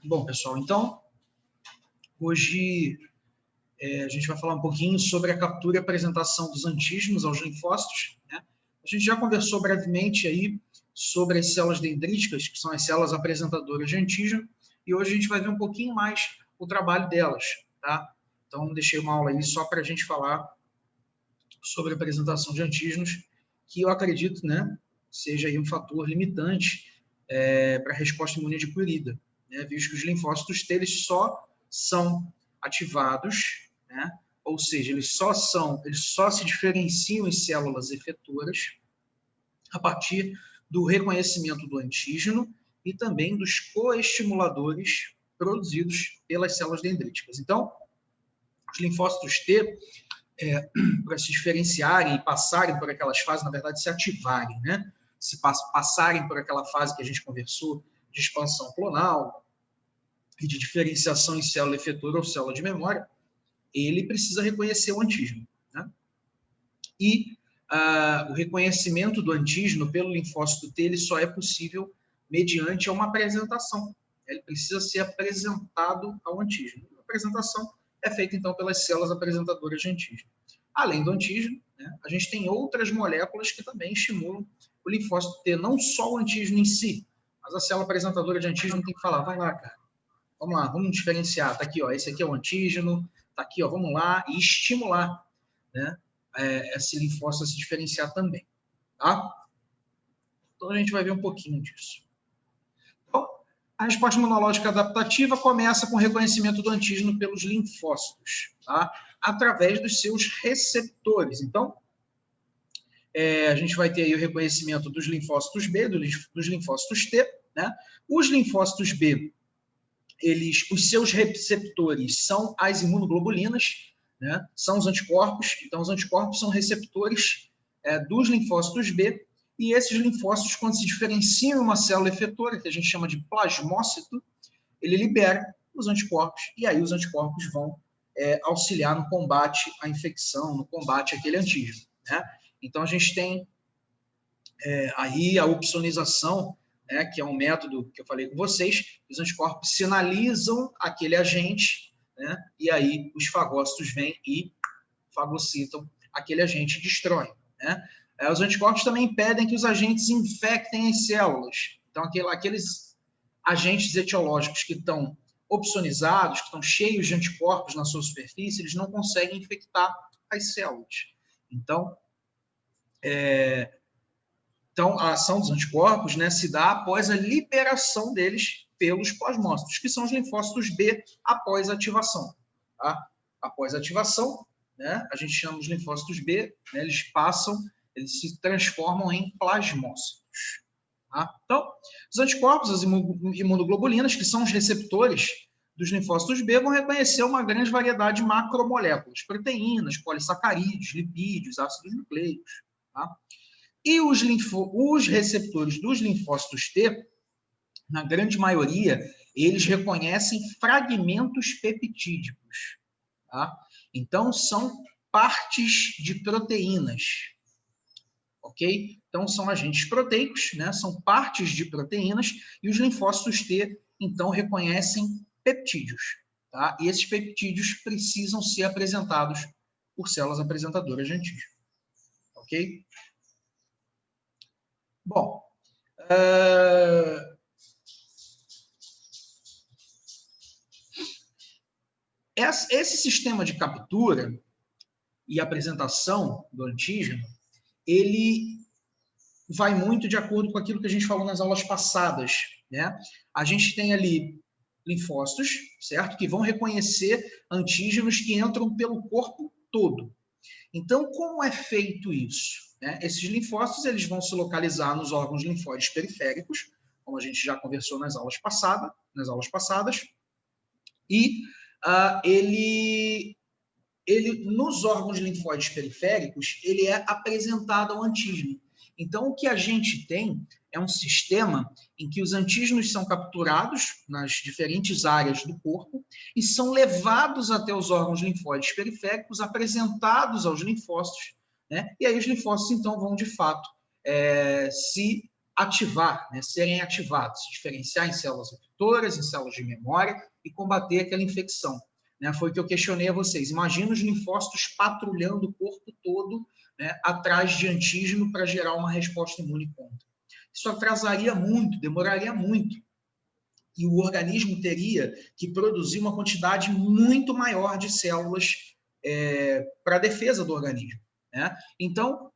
Bom, pessoal, então, hoje a gente vai falar um pouquinho sobre a captura e apresentação dos antígenos aos linfócitos, né? A gente já conversou brevemente aí sobre as células dendríticas, que são as células apresentadoras de antígeno, e hoje a gente vai ver um pouquinho mais o trabalho delas, tá? Então, deixei uma aula aí só para a gente falar sobre a apresentação de antígenos, que eu acredito, né, seja aí um fator limitante para a resposta imune adquirida, né, visto que os linfócitos T eles só são ativados, né, ou seja, eles só se diferenciam em células efetoras a partir do reconhecimento do antígeno e também dos coestimuladores produzidos pelas células dendríticas. Então, os linfócitos T, para se diferenciarem e passarem por aquelas fases, na verdade, se ativarem, né? Se passarem por aquela fase que a gente conversou de expansão clonal e de diferenciação em célula efetora ou célula de memória, ele precisa reconhecer o antígeno, né? E o reconhecimento do antígeno pelo linfócito T ele só é possível mediante uma apresentação. Ele precisa ser apresentado ao antígeno. A apresentação é feita, então, pelas células apresentadoras de antígeno. Além do antígeno, né, a gente tem outras moléculas que também estimulam o linfócito T, não só o antígeno em si, mas a célula apresentadora de antígeno tem que falar, vai lá, cara, vamos lá, vamos diferenciar, tá aqui, ó, esse aqui é o antígeno, tá aqui, ó, vamos lá, e estimular, né, esse linfócito a se diferenciar também, tá? Então a gente vai ver um pouquinho disso. Então, a resposta imunológica adaptativa começa com o reconhecimento do antígeno pelos linfócitos, tá? Através dos seus receptores. Então, a gente vai ter aí o reconhecimento dos linfócitos B, dos linfócitos T, né? Os linfócitos B, os seus receptores são as imunoglobulinas, né? São os anticorpos. Então, os anticorpos são receptores dos linfócitos B, e esses linfócitos, quando se diferenciam em uma célula efetora, que a gente chama de plasmócito, ele libera os anticorpos, e aí os anticorpos vão auxiliar no combate à infecção, no combate àquele antígeno, né? Então, a gente tem aí a opsonização, né, que é um método que eu falei com vocês, os anticorpos sinalizam aquele agente, né, e aí os fagócitos vêm e fagocitam aquele agente e destroem, né? Os anticorpos também impedem que os agentes infectem as células. Então, aqueles agentes etiológicos que estão opsonizados, que estão cheios de anticorpos na sua superfície, eles não conseguem infectar as células. Então, a ação dos anticorpos, né, se dá após a liberação deles pelos plasmócitos, que são os linfócitos B após a ativação. Tá? Após a ativação, né, a gente chama os linfócitos B, né, eles se transformam em plasmócitos. Tá? Então, os anticorpos, as imunoglobulinas, que são os receptores dos linfócitos B, vão reconhecer uma grande variedade de macromoléculas, proteínas, polissacarídeos, lipídios, ácidos nucleicos. Tá? E os receptores dos linfócitos T, na grande maioria, eles reconhecem fragmentos peptídicos. Tá? Então, são partes de proteínas. Ok? Então, são agentes proteicos, né? São partes de proteínas, e os linfócitos T, então, reconhecem peptídeos. Tá? E esses peptídeos precisam ser apresentados por células apresentadoras de antígeno. Ok? Bom, esse sistema de captura e apresentação do antígeno, ele vai muito de acordo com aquilo que a gente falou nas aulas passadas, né? A gente tem ali linfócitos, certo? Que vão reconhecer antígenos que entram pelo corpo todo. Então, como é feito isso? Esses linfócitos eles vão se localizar nos órgãos linfóides periféricos, como a gente já conversou nas aulas passadas, e ele nos órgãos linfóides periféricos ele é apresentado ao antígeno. Então, o que a gente tem é um sistema em que os antígenos são capturados nas diferentes áreas do corpo e são levados até os órgãos linfóides periféricos, apresentados aos linfócitos, né? E aí os linfócitos, então, vão, de fato, se ativar, né, serem ativados, se diferenciar em células efetoras, em células de memória e combater aquela infecção. Né? Foi o que eu questionei a vocês. Imagina os linfócitos patrulhando o corpo todo, né, atrás de antígeno para gerar uma resposta imune contra. Isso atrasaria muito, demoraria muito. E o organismo teria que produzir uma quantidade muito maior de células para a defesa do organismo. Né? Então,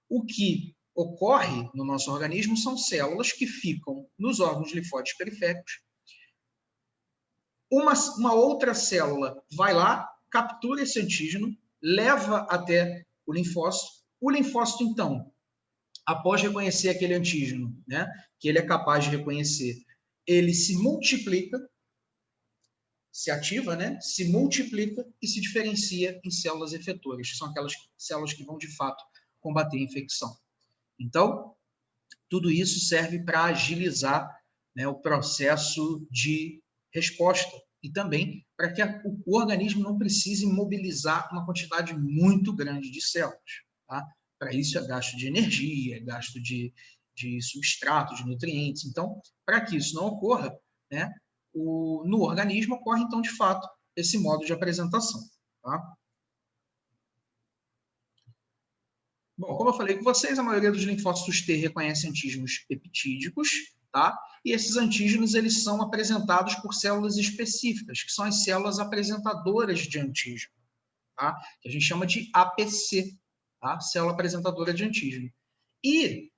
o que ocorre no nosso organismo são células que ficam nos órgãos linfóides periféricos. Uma outra célula vai lá, captura esse antígeno, leva até o linfócito. O linfócito, então, após reconhecer aquele antígeno, né, que ele é capaz de reconhecer, ele se multiplica, se ativa, né, se multiplica e se diferencia em células efetoras, que são aquelas células que vão, de fato, combater a infecção. Então, tudo isso serve para agilizar, né, o processo de resposta e também para que o organismo não precise mobilizar uma quantidade muito grande de células. Tá? Para isso é gasto de energia, é gasto de substrato, de nutrientes. Então, para que isso não ocorra, né, no organismo ocorre, então, de fato, esse modo de apresentação. Tá? Bom, como eu falei com vocês, a maioria dos linfócitos T reconhece antígenos peptídicos, tá? E esses antígenos eles são apresentados por células específicas, que são as células apresentadoras de antígeno, tá? Que a gente chama de APC, tá? Célula apresentadora de antígeno. E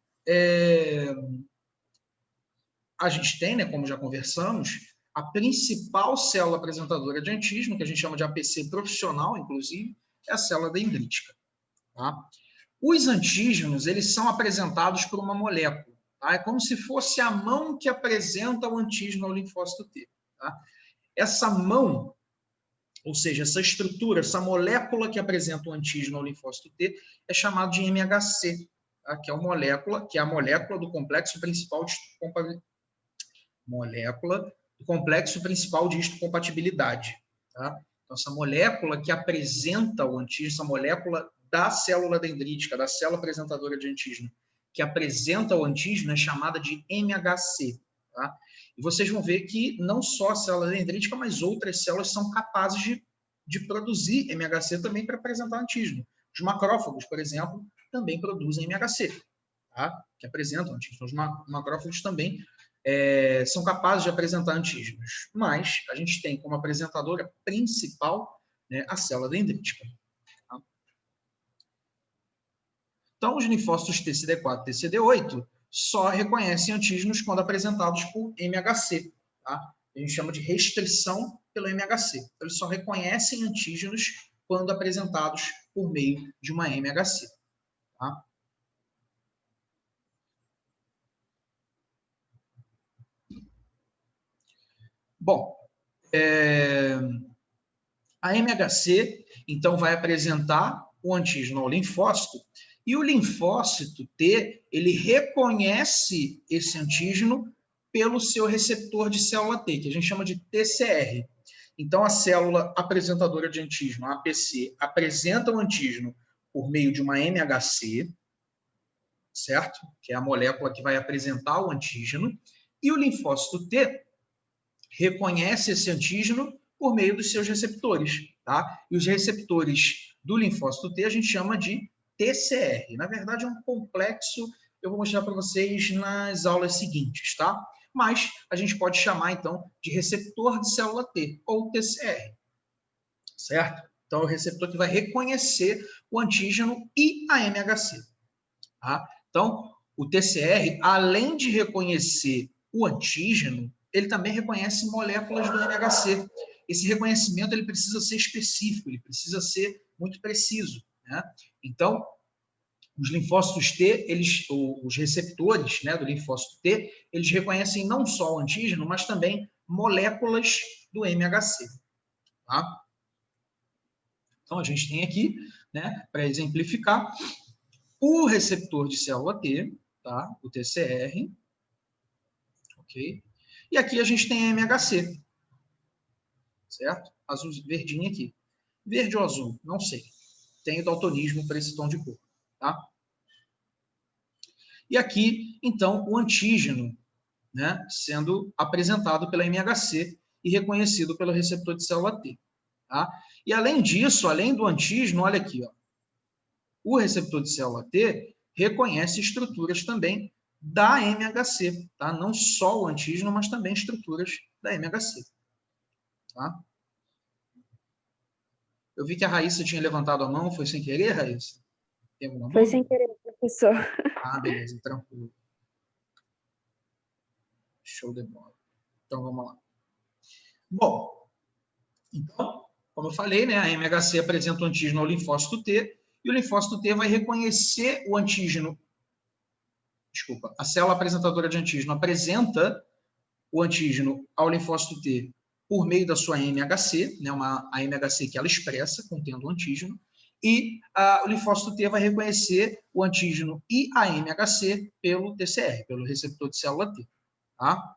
a gente tem, né, como já conversamos, a principal célula apresentadora de antígeno, que a gente chama de APC profissional, inclusive, é a célula dendrítica, tá? Os antígenos, eles são apresentados por uma molécula. Tá? É como se fosse a mão que apresenta o antígeno ao linfócito T. Tá? Essa mão, ou seja, essa estrutura, essa molécula que apresenta o antígeno ao linfócito T, é chamada de MHC, tá? Que é a molécula do complexo principal de histocompatibilidade. Tá? Então, essa molécula que apresenta o antígeno, essa molécula da célula dendrítica, da célula apresentadora de antígeno, que apresenta o antígeno, é chamada de MHC. Tá? E vocês vão ver que não só a célula dendrítica, mas outras células são capazes de produzir MHC também para apresentar antígeno. Os macrófagos, por exemplo, também produzem MHC, tá? Que apresentam antígeno. Os macrófagos também são capazes de apresentar antígenos, mas a gente tem como apresentadora principal, né, a célula dendrítica. Tá? Então, os linfócitos TCD4 e TCD8 só reconhecem antígenos quando apresentados por MHC. Tá? A gente chama de restrição pelo MHC. Então, eles só reconhecem antígenos quando apresentados por meio de uma MHC. Tá? Bom, a MHC, então, vai apresentar o antígeno ao linfócito, e o linfócito T, ele reconhece esse antígeno pelo seu receptor de célula T, que a gente chama de TCR. Então, a célula apresentadora de antígeno, a APC, apresenta o antígeno por meio de uma MHC, certo? Que é a molécula que vai apresentar o antígeno, e o linfócito T reconhece esse antígeno por meio dos seus receptores, tá? E os receptores do linfócito T a gente chama de TCR. Na verdade, é um complexo, eu vou mostrar para vocês nas aulas seguintes, tá? Mas a gente pode chamar, então, de receptor de célula T, ou TCR, certo? Então, é o receptor que vai reconhecer o antígeno e a MHC, tá? Então, o TCR, além de reconhecer o antígeno, ele também reconhece moléculas do MHC. Esse reconhecimento ele precisa ser específico, ele precisa ser muito preciso. Né? Então, os linfócitos T, os receptores, né, do linfócito T, eles reconhecem não só o antígeno, mas também moléculas do MHC. Tá? Então, a gente tem aqui, né, para exemplificar, o receptor de célula T, tá? O TCR, ok? E aqui a gente tem a MHC, certo? Azul, verdinho aqui. Verde ou azul? Não sei. Tenho daltonismo para esse tom de cor, tá? E aqui, então, o antígeno, né, sendo apresentado pela MHC e reconhecido pelo receptor de célula T. Tá? E além disso, além do antígeno, olha aqui, ó, o receptor de célula T reconhece estruturas também da MHC, tá? Não só o antígeno, mas também estruturas da MHC. Tá? Eu vi que a Raíssa tinha levantado a mão, foi sem querer, Raíssa? Tem alguma Foi dúvida? sem querer, professor. Ah, beleza, tranquilo. Show de bola. Então, vamos lá. Bom, então, como eu falei, né, a MHC apresenta o antígeno ao linfócito T, e o linfócito T vai reconhecer o antígeno. Desculpa, a célula apresentadora de antígeno apresenta o antígeno ao linfócito T por meio da sua MHC, né, a MHC que ela expressa, contendo o antígeno, e o linfócito T vai reconhecer o antígeno e a MHC pelo TCR, pelo receptor de célula T. Tá?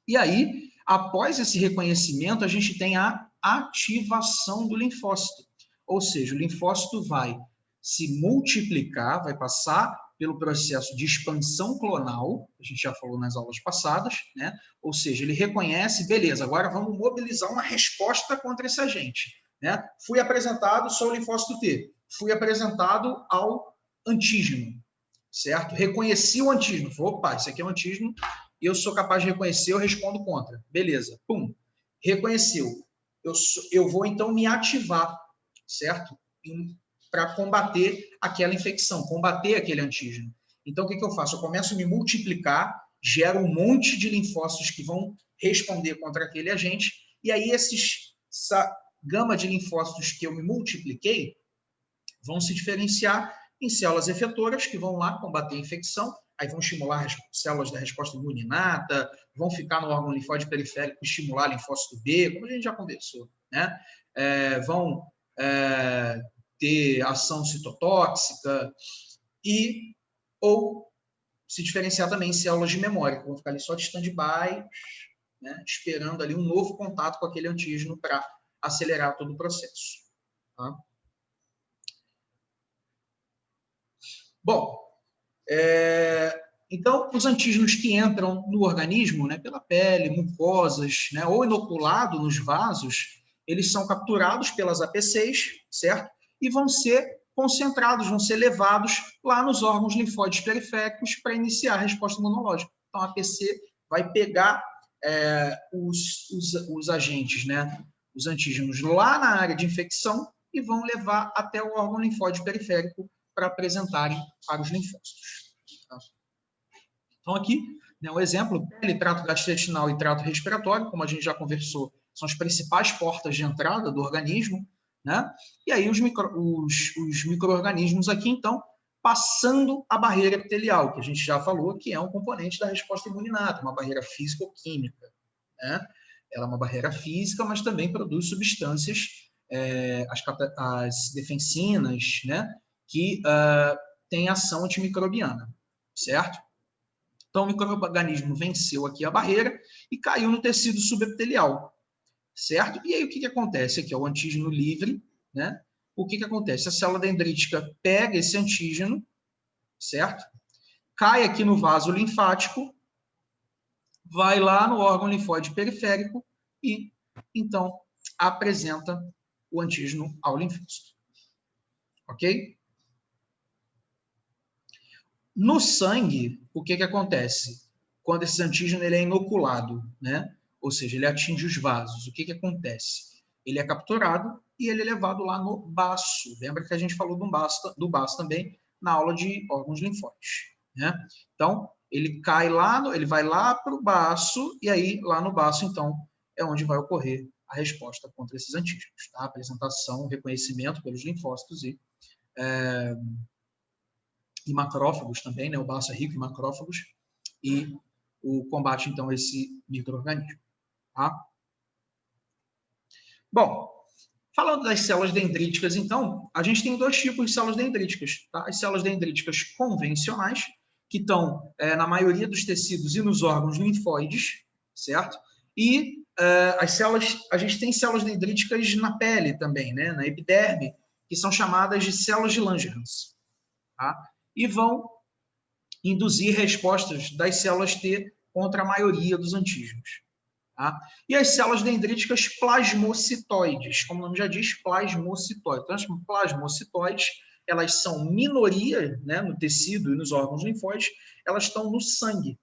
E aí, após esse reconhecimento, a gente tem a ativação do linfócito. Ou seja, o linfócito vai se multiplicar, vai passar pelo processo de expansão clonal, a gente já falou nas aulas passadas, né? Ou seja, ele reconhece, beleza, agora vamos mobilizar uma resposta contra esse agente. Né? Fui apresentado, sou o linfócito T. Fui apresentado ao antígeno, certo? Reconheci o antígeno. Opa, isso aqui é um antígeno, eu sou capaz de reconhecer, eu respondo contra. Beleza, pum, reconheceu. Eu vou, então, me ativar, certo? Para combater aquela infecção, combater aquele antígeno. Então, o que eu faço? Eu começo a me multiplicar, gero um monte de linfócitos que vão responder contra aquele agente, e aí essa gama de linfócitos que eu me multipliquei vão se diferenciar em células efetoras, que vão lá combater a infecção, aí vão estimular as células da resposta imune inata, vão ficar no órgão linfóide periférico e estimular linfócito B, como a gente já conversou, né? Vão ter ação citotóxica e ou se diferenciar também em células de memória, que vão ficar ali só de stand-by, né, esperando ali um novo contato com aquele antígeno para acelerar todo o processo. Tá? Bom, então, os antígenos que entram no organismo, né, pela pele, mucosas, né, ou inoculado nos vasos, eles são capturados pelas APCs, certo? E vão ser concentrados, vão ser levados lá nos órgãos linfóides periféricos para iniciar a resposta imunológica. Então, a APC vai pegar os agentes, né, os antígenos lá na área de infecção e vão levar até o órgão linfóide periférico para apresentarem para os linfócitos. Tá? Então, aqui, né, um exemplo, pele, trato gastrointestinal e trato respiratório, como a gente já conversou, são as principais portas de entrada do organismo, né? E aí os micro-organismos aqui, então, passando a barreira epitelial, que a gente já falou que é um componente da resposta imunidade, uma barreira físico-química, né? Ela é uma barreira física, mas também produz substâncias, as defensinas, né? Que têm ação antimicrobiana, certo? Então, o micro-organismo venceu aqui a barreira e caiu no tecido subepitelial, certo? E aí, o que acontece aqui? O antígeno livre, né? O que acontece? A célula dendrítica pega esse antígeno, certo? Cai aqui no vaso linfático, vai lá no órgão linfóide periférico e, então, apresenta o antígeno ao linfócito. Ok? No sangue, o que acontece? Quando esse antígeno ele é inoculado, né? Ou seja, ele atinge os vasos, o que acontece? Ele é capturado e ele é levado lá no baço. Lembra que a gente falou do baço também na aula de órgãos linfóides, né? Então, ele cai lá, ele vai lá para o baço e aí lá no baço, então, é onde vai ocorrer a resposta contra esses antígenos, tá? Apresentação, reconhecimento pelos linfócitos e macrófagos também, né? O baço é rico em macrófagos e o combate, então, a esse micro-organismo. Tá? Bom, falando das células dendríticas, então, a gente tem dois tipos de células dendríticas. Tá? As células dendríticas convencionais, que estão na maioria dos tecidos e nos órgãos linfóides, certo? E as células, a gente tem células dendríticas na pele também, né? Na epiderme, que são chamadas de células de Langerhans. Tá? e vão induzir respostas das células T contra a maioria dos antígenos. Tá? E as células dendríticas plasmocitoides, como o nome já diz, plasmocitoides. Então, as plasmocitoides, elas são minoria, né, no tecido e nos órgãos linfóides, elas estão no sangue.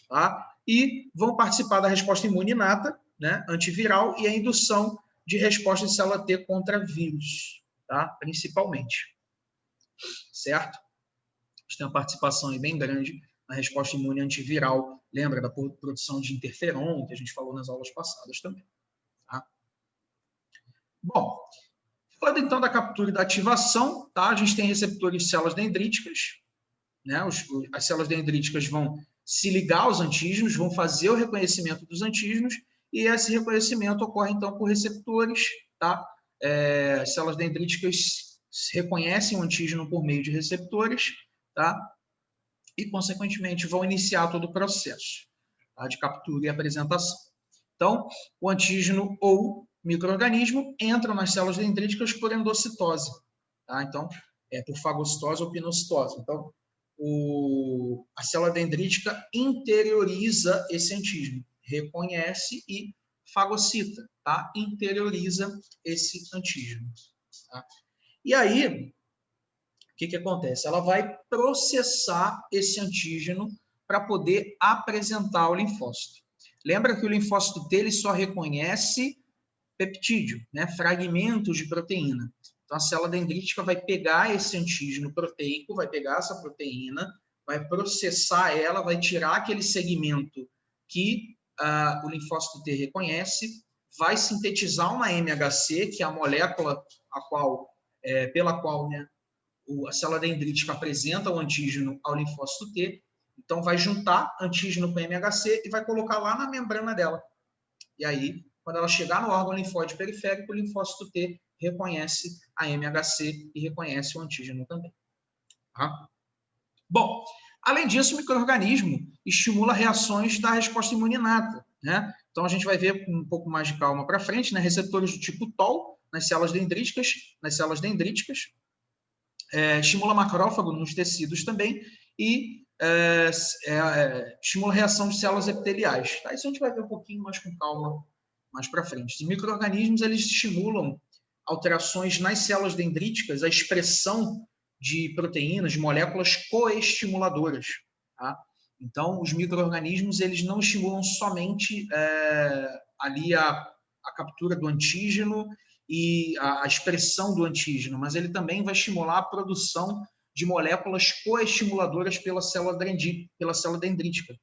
Tá? E vão participar da resposta imune inata, né, antiviral, e a indução de resposta de célula T contra vírus, tá? Principalmente. Certo? Eles têm uma participação aí bem grande na resposta imune antiviral. Lembra da produção de interferon, que a gente falou nas aulas passadas também. Tá? Bom, falando então da captura e da ativação, tá? A gente tem receptores de células dendríticas, né? As células dendríticas vão se ligar aos antígenos, vão fazer o reconhecimento dos antígenos, e esse reconhecimento ocorre então por receptores, tá? As células dendríticas reconhecem o antígeno por meio de receptores, tá? E, consequentemente, vão iniciar todo o processo, tá, de captura e apresentação. Então, o antígeno ou micro-organismo entra nas células dendríticas por endocitose. Tá? Então, por fagocitose ou pinocitose. Então, a célula dendrítica interioriza esse antígeno, reconhece e fagocita, tá? Interioriza esse antígeno. Tá? E aí, o que acontece? Ela vai processar esse antígeno para poder apresentar o linfócito. Lembra que o linfócito T ele só reconhece peptídeo, né? Fragmentos de proteína. Então, a célula dendrítica vai pegar esse antígeno proteico, vai pegar essa proteína, vai processar ela, vai tirar aquele segmento que o linfócito T reconhece, vai sintetizar uma MHC, que é a molécula pela qual, né, a célula dendrítica apresenta o antígeno ao linfócito T, então vai juntar antígeno com MHC e vai colocar lá na membrana dela. E aí, quando ela chegar no órgão linfóide periférico, o linfócito T reconhece a MHC e reconhece o antígeno também. Tá? Bom, além disso, o micro-organismo estimula reações da resposta imune inata, né? Então, a gente vai ver com um pouco mais de calma para frente, né? Receptores do tipo TOL nas células dendríticas, estimula macrófago nos tecidos também e estimula a reação de células epiteliais. Tá? Isso a gente vai ver um pouquinho mais com calma mais para frente. Os micro-organismos eles estimulam alterações nas células dendríticas, a expressão de proteínas, de moléculas coestimuladoras. Tá? Então, os micro-organismos eles não estimulam somente ali a captura do antígeno e a expressão do antígeno, mas ele também vai estimular a produção de moléculas coestimuladoras pela célula dendrítica.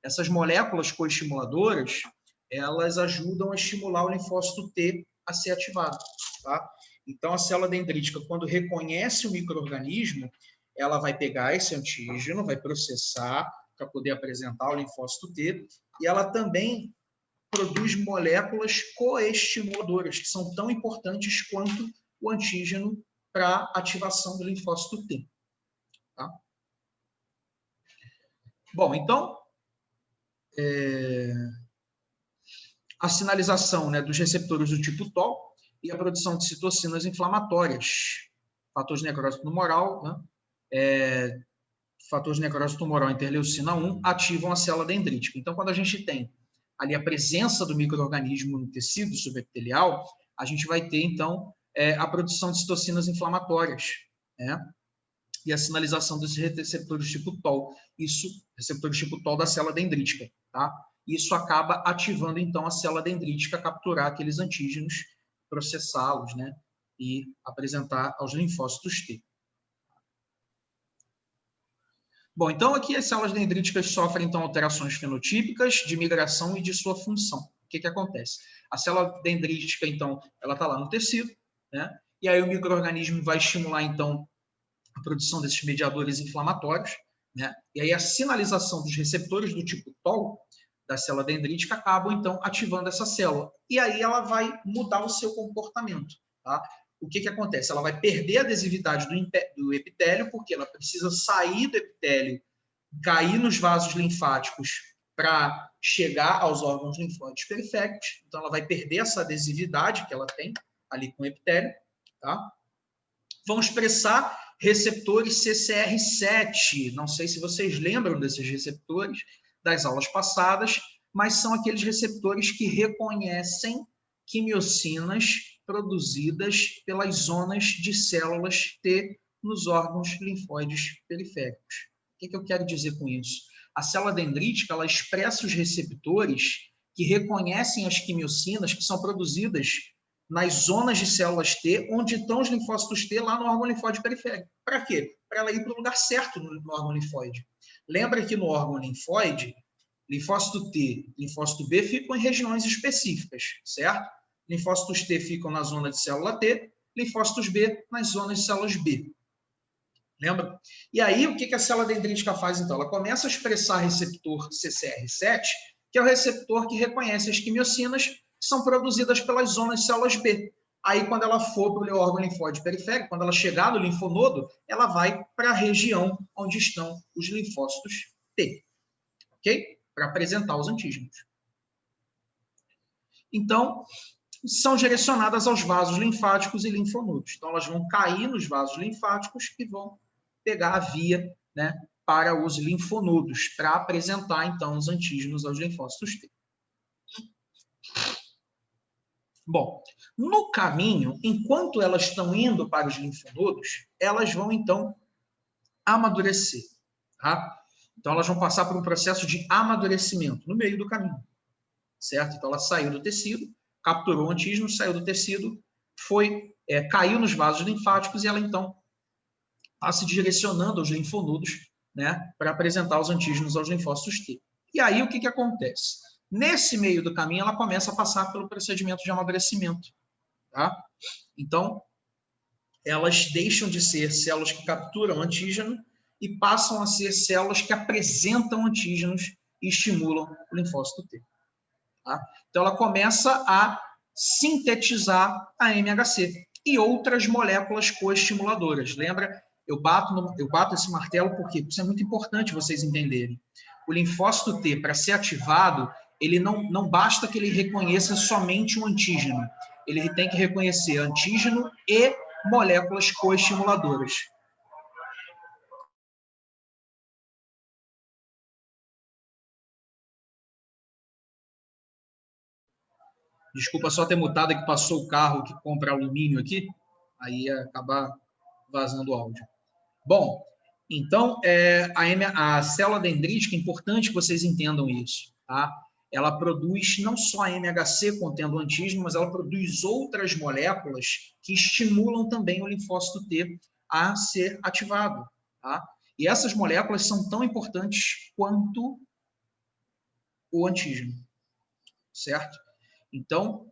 Essas moléculas coestimuladoras, elas ajudam a estimular o linfócito T a ser ativado. Tá? Então, a célula dendrítica, quando reconhece o micro-organismo, ela vai pegar esse antígeno, vai processar para poder apresentar o linfócito T, e ela também produz moléculas coestimuladoras, que são tão importantes quanto o antígeno para ativação do linfócito T. Tá? Bom, então, a sinalização, né, dos receptores do tipo TOL e a produção de citocinas inflamatórias, fatores de necrose tumoral, né, fatores de necrose tumoral interleucina 1 ativam a célula dendrítica. Então, quando a gente tem ali a presença do micro-organismo no tecido subepitelial, a gente vai ter, então, a produção de citocinas inflamatórias, né? E a sinalização desses receptores tipo TOL, receptores tipo TOL da célula dendrítica, tá? Isso acaba ativando, então, a célula dendrítica a capturar aqueles antígenos, processá-los, né? E apresentar aos linfócitos T. Bom, então aqui as células dendríticas sofrem então alterações fenotípicas de migração e de sua função. O que acontece? A célula dendrítica, então, ela está lá no tecido, né? E aí o micro-organismo vai estimular, então, a produção desses mediadores inflamatórios, né? E aí a sinalização dos receptores do tipo TOL da célula dendrítica acabam, então, ativando essa célula. E aí ela vai mudar o seu comportamento, tá? O que acontece? Ela vai perder a adesividade do epitélio, porque ela precisa sair do epitélio, cair nos vasos linfáticos para chegar aos órgãos linfóides periféricos. Então, ela vai perder essa adesividade que ela tem ali com o epitélio. Tá? Vão expressar receptores CCR7. Não sei se vocês lembram desses receptores das aulas passadas, mas são aqueles receptores que reconhecem quimiocinas produzidas pelas zonas de células T nos órgãos linfóides periféricos. O que eu quero dizer com isso? A célula dendrítica ela expressa os receptores que reconhecem as quimiocinas que são produzidas nas zonas de células T, onde estão os linfócitos T lá no órgão linfóide periférico. Para quê? Para ela ir para o lugar certo no órgão linfóide. Lembra que no órgão linfóide, linfócito T e linfócito B ficam em regiões específicas, certo? Linfócitos T ficam na zona de célula T, linfócitos B nas zonas de células B. Lembra? E aí, o que a célula dendrítica faz, então? Ela começa a expressar receptor CCR7, que é o receptor que reconhece as quimiocinas que são produzidas pelas zonas de células B. Aí, quando ela for para o órgão linfóide periférico, quando ela chegar no linfonodo, ela vai para a região onde estão os linfócitos T. Ok? Para apresentar os antígenos. Então, são direcionadas aos vasos linfáticos e linfonodos. Então, elas vão cair nos vasos linfáticos e vão pegar a via, né, para os linfonodos, para apresentar, então, os antígenos aos linfócitos T. Bom, no caminho, enquanto elas estão indo para os linfonodos, elas vão, então, amadurecer. Tá? Então, elas vão passar por um processo de amadurecimento no meio do caminho. Certo? Então, ela saiu do tecido, capturou o antígeno, saiu do tecido, caiu nos vasos linfáticos e ela, então, está se direcionando aos linfonodos, né, para apresentar os antígenos aos linfócitos T. E aí, o que acontece? Nesse meio do caminho, ela começa a passar pelo procedimento de amadurecimento. Tá? Então, elas deixam de ser células que capturam antígeno e passam a ser células que apresentam antígenos e estimulam o linfócito T. Tá? Então, ela começa a sintetizar a MHC e outras moléculas coestimuladoras. Lembra? Eu bato esse martelo porque isso é muito importante vocês entenderem. O linfócito T, para ser ativado, ele não basta que ele reconheça somente um antígeno. Ele tem que reconhecer antígeno e moléculas coestimuladoras. Desculpa só ter mutado que passou o carro que compra alumínio aqui, aí ia acabar vazando o áudio. Bom, então, a célula dendrítica, é importante que vocês entendam isso, tá? Ela produz não só a MHC contendo o antígeno, mas ela produz outras moléculas que estimulam também o linfócito T a ser ativado, tá? E essas moléculas são tão importantes quanto o antígeno, certo? Então,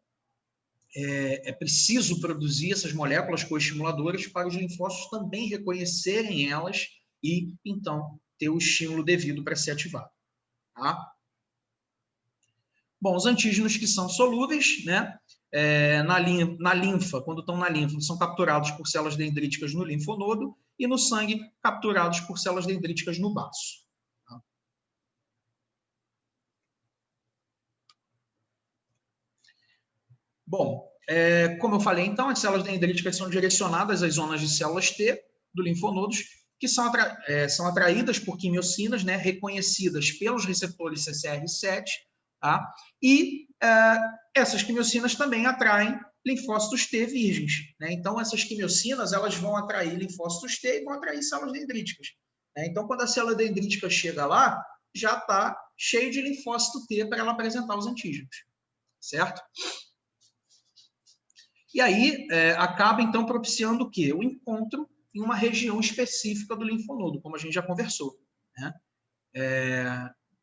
é preciso produzir essas moléculas coestimuladoras para os linfócitos também reconhecerem elas e, então, ter o estímulo devido para ser ativado. Tá? Bom, os antígenos que são solúveis, né, na linfa, quando estão na linfa, são capturados por células dendríticas no linfonodo e no sangue, capturados por células dendríticas no baço. Tá? Bom, como eu falei, então, as células dendríticas são direcionadas às zonas de células T do linfonodos, que são atraídas por quimiocinas, né, reconhecidas pelos receptores CCR7, tá? E essas quimiocinas também atraem linfócitos T virgens. Né? Então, essas quimiocinas elas vão atrair linfócitos T e vão atrair células dendríticas. Né? Então, quando a célula dendrítica chega lá, já está cheio de linfócito T para ela apresentar os antígenos. Certo? E aí, acaba, então, propiciando o quê? O encontro em uma região específica do linfonodo, como a gente já conversou. Né?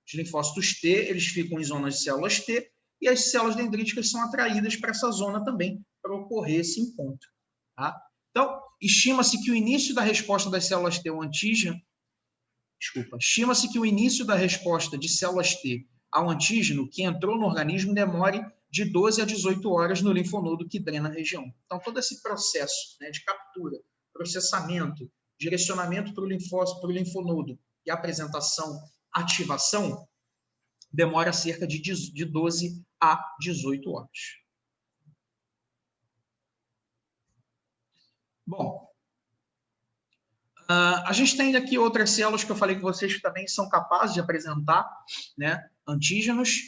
Os linfócitos T, eles ficam em zonas de células T, e as células dendríticas são atraídas para essa zona também, para ocorrer esse encontro. Tá? Então, estima-se que o início da resposta das células T ao antígeno, estima-se que o início da resposta de células T ao antígeno que entrou no organismo demore de 12 a 18 horas no linfonodo que drena a região. Então, todo esse processo, né, de captura, processamento, direcionamento para o linfonodo e apresentação, ativação, demora cerca de 12 a 18 horas. Bom, A gente tem aqui outras células que eu falei com vocês que também são capazes de apresentar, né, antígenos.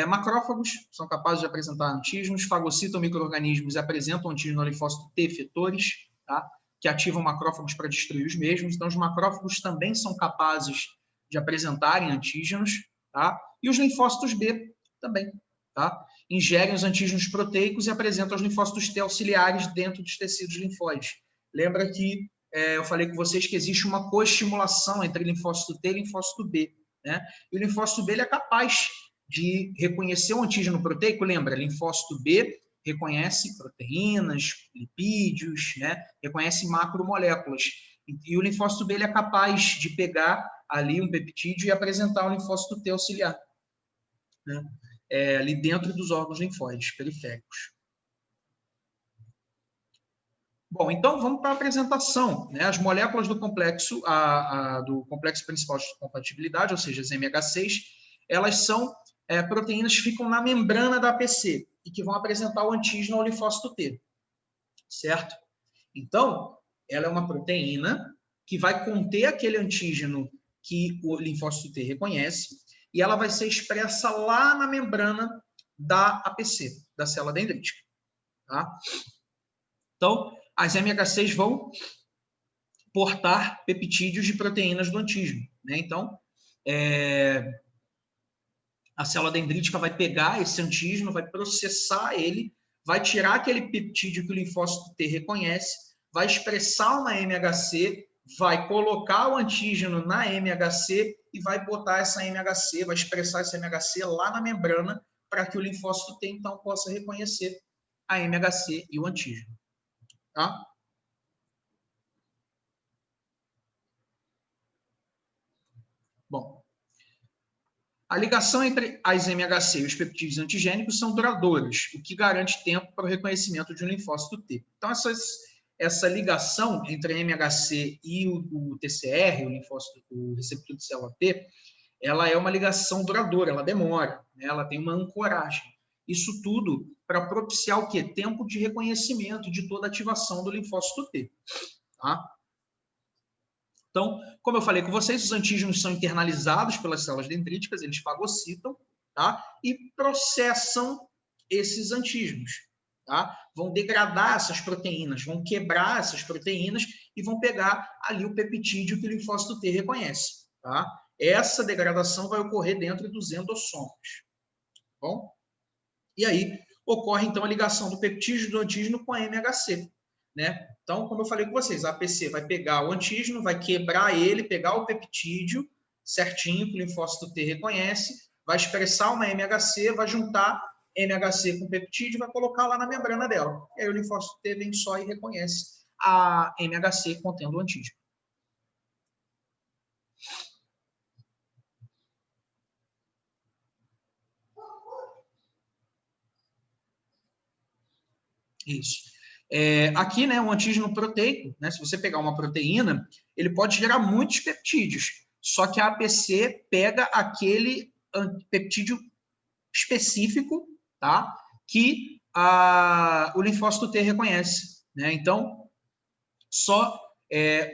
Macrófagos são capazes de apresentar antígenos, fagocitam micro-organismos e apresentam antígeno ao linfócito T efetores, tá, que ativam macrófagos para destruir os mesmos. Então, os macrófagos também são capazes de apresentarem antígenos, tá? E os linfócitos B também, tá? Ingerem os antígenos proteicos e apresentam os linfócitos T auxiliares dentro dos tecidos linfóides. Lembra que eu falei com vocês que existe uma coestimulação entre linfócito T e linfócito B, né? E o linfócito B ele é capaz de reconhecer o antígeno proteico. Lembra, linfócito B reconhece proteínas, lipídios, né? Reconhece macromoléculas. E o linfócito B ele é capaz de pegar ali um peptídeo e apresentar o linfócito T auxiliar, né? Ali dentro dos órgãos linfóides periféricos. Bom, então vamos para a apresentação, né? As moléculas do complexo, do complexo principal de compatibilidade, ou seja, as MH6, elas são proteínas que ficam na membrana da APC e que vão apresentar o antígeno ao linfócito T, certo? Então, ela é uma proteína que vai conter aquele antígeno que o linfócito T reconhece e ela vai ser expressa lá na membrana da APC, da célula dendrítica, tá? Então, as MH6 vão portar peptídeos de proteínas do antígeno, né? Então, a célula dendrítica vai pegar esse antígeno, vai processar ele, vai tirar aquele peptídeo que o linfócito T reconhece, vai expressar uma MHC, vai colocar o antígeno na MHC e vai botar essa MHC, vai expressar essa MHC lá na membrana para que o linfócito T, então, possa reconhecer a MHC e o antígeno. Tá? Bom, a ligação entre as MHC e os peptídeos antigênicos são duradouras, o que garante tempo para o reconhecimento de um linfócito T. Então, essa ligação entre a MHC e o TCR, o receptor de célula T, ela é uma ligação duradoura, ela demora, né? Ela tem uma ancoragem. Isso tudo para propiciar o quê? Tempo de reconhecimento de toda a ativação do linfócito T. Tá? Então, como eu falei com vocês, os antígenos são internalizados pelas células dendríticas, eles fagocitam, tá? E processam esses antígenos, tá? Vão degradar essas proteínas, vão quebrar essas proteínas e vão pegar ali o peptídeo que o linfócito T reconhece, tá? Essa degradação vai ocorrer dentro dos endossomos, tá bom? E aí ocorre, então, a ligação do peptídeo do antígeno com a MHC, né? Então, como eu falei com vocês, a APC vai pegar o antígeno, vai quebrar ele, pegar o peptídeo certinho, que o linfócito T reconhece, vai expressar uma MHC, vai juntar MHC com peptídeo e vai colocar lá na membrana dela. E aí o linfócito T vem só e reconhece a MHC contendo o antígeno. Isso. Aqui, né, um antígeno proteico, né, se você pegar uma proteína, ele pode gerar muitos peptídeos, só que a APC pega aquele peptídeo específico, tá, que o linfócito T reconhece, né? Então, só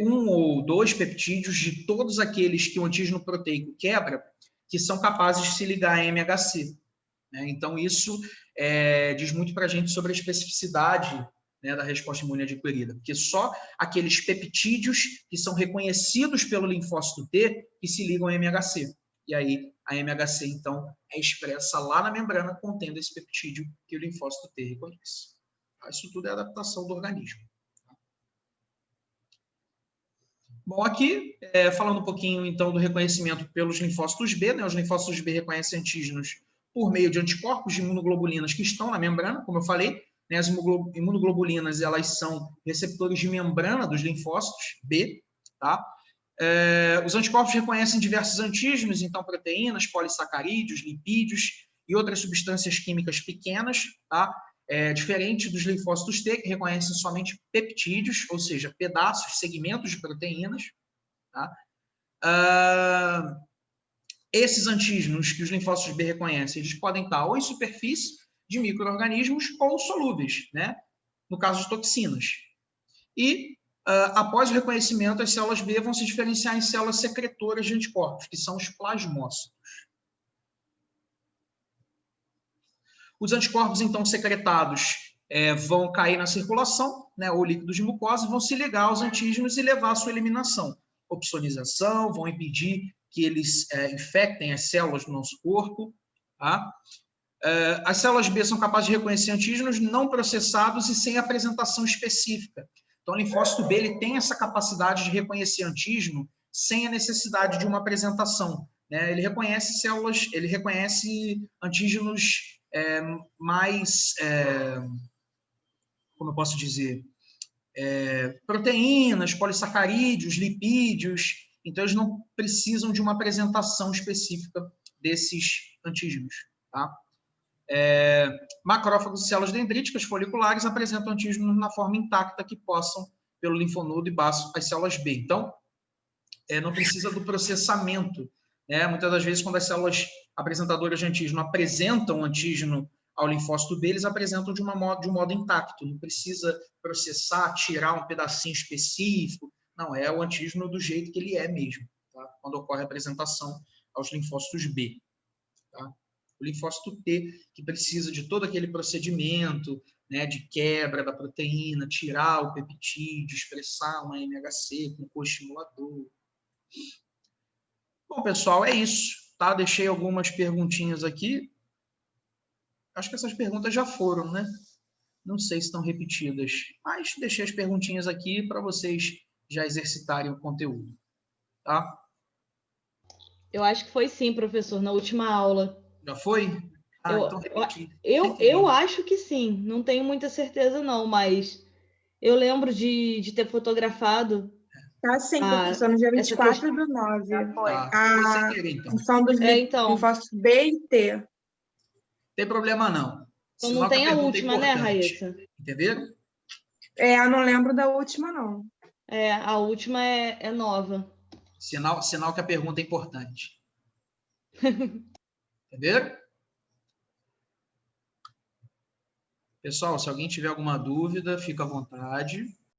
um ou dois peptídeos de todos aqueles que o antígeno proteico quebra, que são capazes de se ligar a MHC, né? Então, isso diz muito para a gente sobre a especificidade, né, da resposta imune adquirida, porque só aqueles peptídeos que são reconhecidos pelo linfócito T que se ligam a MHC. E aí, a MHC, então, é expressa lá na membrana contendo esse peptídeo que o linfócito T reconhece. Isso tudo é adaptação do organismo. Bom, aqui, falando um pouquinho, então, do reconhecimento pelos linfócitos B, né? Os linfócitos B reconhecem antígenos por meio de anticorpos de imunoglobulinas que estão na membrana, como eu falei, né? As imunoglobulinas, elas são receptores de membrana dos linfócitos B, tá? Os anticorpos reconhecem diversos antígenos, então proteínas, polissacarídeos, lipídios e outras substâncias químicas pequenas, tá? Diferente dos linfócitos T, que reconhecem somente peptídeos, ou seja, pedaços, segmentos de proteínas, tá? Esses antígenos que os linfócitos B reconhecem, eles podem estar ou em superfície de micro-organismos ou solúveis, né? No caso de toxinas. E Após o reconhecimento, as células B vão se diferenciar em células secretoras de anticorpos, que são os plasmócitos. Os anticorpos, então, secretados vão cair na circulação, né, ou líquidos de mucosa, vão se ligar aos antígenos e levar à sua eliminação. Opsonização, vão impedir que eles infectem as células do nosso corpo. Tá? As células B são capazes de reconhecer antígenos não processados e sem apresentação específica. Então, o linfócito B ele tem essa capacidade de reconhecer antígeno sem a necessidade de uma apresentação. Né? Ele reconhece antígenos mais, como eu posso dizer, proteínas, polissacarídeos, lipídios. Então, eles não precisam de uma apresentação específica desses antígenos. Tá? Macrófagos e células dendríticas foliculares apresentam antígenos na forma intacta que possam, pelo linfonodo e baço, as células B. Então, não precisa do processamento. Né? Muitas das vezes, quando as células apresentadoras de antígeno apresentam antígeno ao linfócito B, eles apresentam de um modo intacto. Não precisa processar, tirar um pedacinho específico. Não, é o antígeno do jeito que ele é mesmo, tá? Quando ocorre a apresentação aos linfócitos B. Tá? O linfócito T, que precisa de todo aquele procedimento, né, de quebra da proteína, tirar o peptídeo, expressar uma MHC com coestimulador. Bom, pessoal, é isso. Tá? Deixei algumas perguntinhas aqui. Acho que essas perguntas já foram, né? Não sei se estão repetidas, mas deixei as perguntinhas aqui para vocês já exercitarem o conteúdo. Tá? Eu acho que foi sim, professor, na última aula. Já foi? Então repeti. Eu acho que sim. Não tenho muita certeza, não, mas eu lembro de ter fotografado. Tá sim, professor, no dia 24/9. Foi sem querer, então. Função dos linfócitos B e T. Não tem problema, não. Então não tem a última, né, Raíssa? Entenderam? Eu não lembro da última, não. A última é nova. Sinal que a pergunta é importante. Entenderam? Pessoal, se alguém tiver alguma dúvida, fica à vontade.